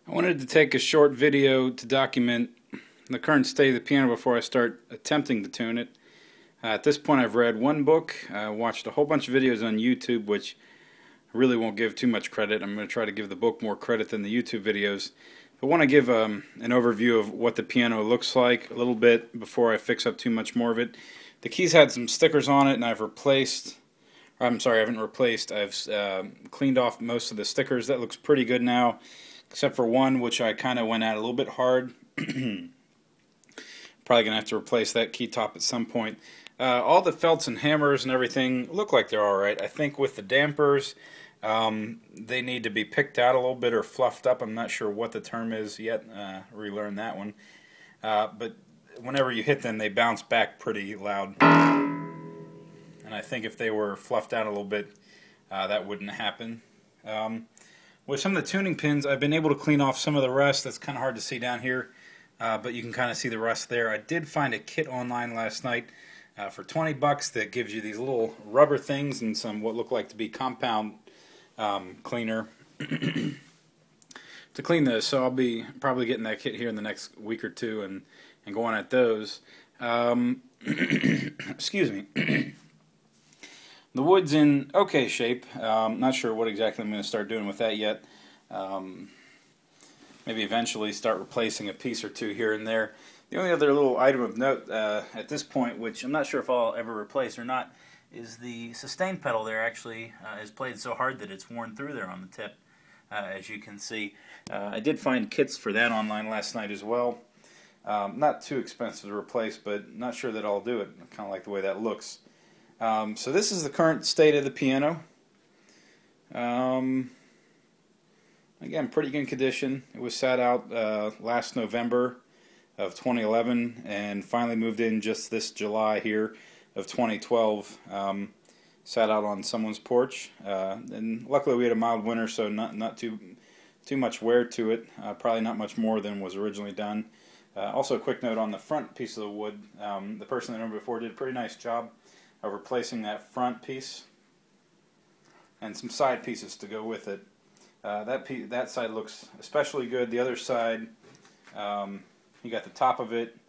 I wanted to take a short video to document the current state of the piano before I start attempting to tune it. At this point I've read one book, watched a whole bunch of videos on YouTube, which I really won't give too much credit. I'm going to try to give the book more credit than the YouTube videos. I want to give an overview of what the piano looks like a little bit before I fix up too much more of it. The keys had some stickers on it and I've replaced, I'm sorry, I haven't replaced, I've cleaned off most of the stickers. That looks pretty good now, except for one which I kind of went at a little bit hard. Probably going to have to replace that key top at some point. All the felts and hammers and everything look like they're alright. I think with the dampers, they need to be picked out a little bit or fluffed up. I'm not sure what the term is yet. Relearn that one. But whenever you hit them, they bounce back pretty loud. And I think if they were fluffed out a little bit, that wouldn't happen. With some of the tuning pins, I've been able to clean off some of the rust. That's kind of hard to see down here, but you can kind of see the rust there. I did find a kit online last night for 20 bucks that gives you these little rubber things and some what look like to be compound cleaner to clean those. So I'll be probably getting that kit here in the next week or two and going at those. Excuse me. The wood's in okay shape. Not sure what exactly I'm going to start doing with that yet. Maybe eventually start replacing a piece or two here and there. The only other little item of note at this point, which I'm not sure if I'll ever replace or not, is the sustain pedal there actually is played so hard that it's worn through there on the tip, as you can see. I did find kits for that online last night as well. Not too expensive to replace, but not sure that I'll do it. I kind of like the way that looks. So this is the current state of the piano. Again, pretty good condition. It was sat out last November of 2011 and finally moved in just this July here of 2012. Sat out on someone's porch, and luckily we had a mild winter, so not too much wear to it. Probably not much more than was originally done. Also, a quick note on the front piece of the wood. The person that I remember before did a pretty nice job of replacing that front piece and some side pieces to go with it. That side looks especially good. The other side, you got the top of it, and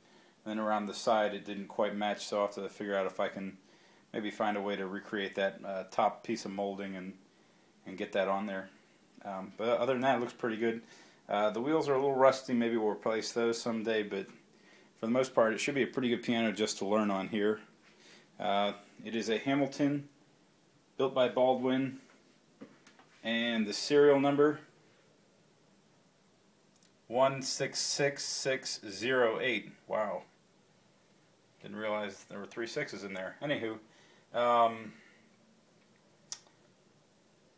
then around the side it didn't quite match, so I'll have to figure out if I can maybe find a way to recreate that top piece of molding and get that on there. But other than that, it looks pretty good. The wheels are a little rusty. Maybe we'll replace those someday, but for the most part it should be a pretty good piano just to learn on here. It is a Hamilton, built by Baldwin, and the serial number 166608. Wow. Didn't realize there were 3 6s in there. Anywho,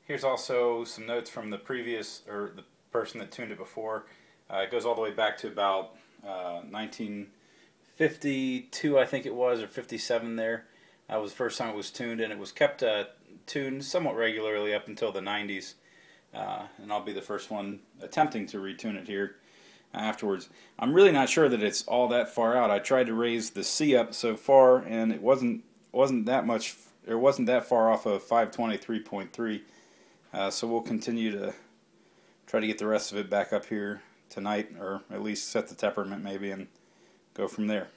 here's also some notes from the previous, or the person that tuned it before. It goes all the way back to about 1952, I think it was, or 57 there. That was the first time it was tuned, and it was kept tuned somewhat regularly up until the 90s. And I'll be the first one attempting to retune it here afterwards. I'm really not sure that it's all that far out. I tried to raise the C up so far, and it wasn't that much. It wasn't that far off of 523.3. So we'll continue to try to get the rest of it back up here tonight, or at least set the temperament maybe, and go from there.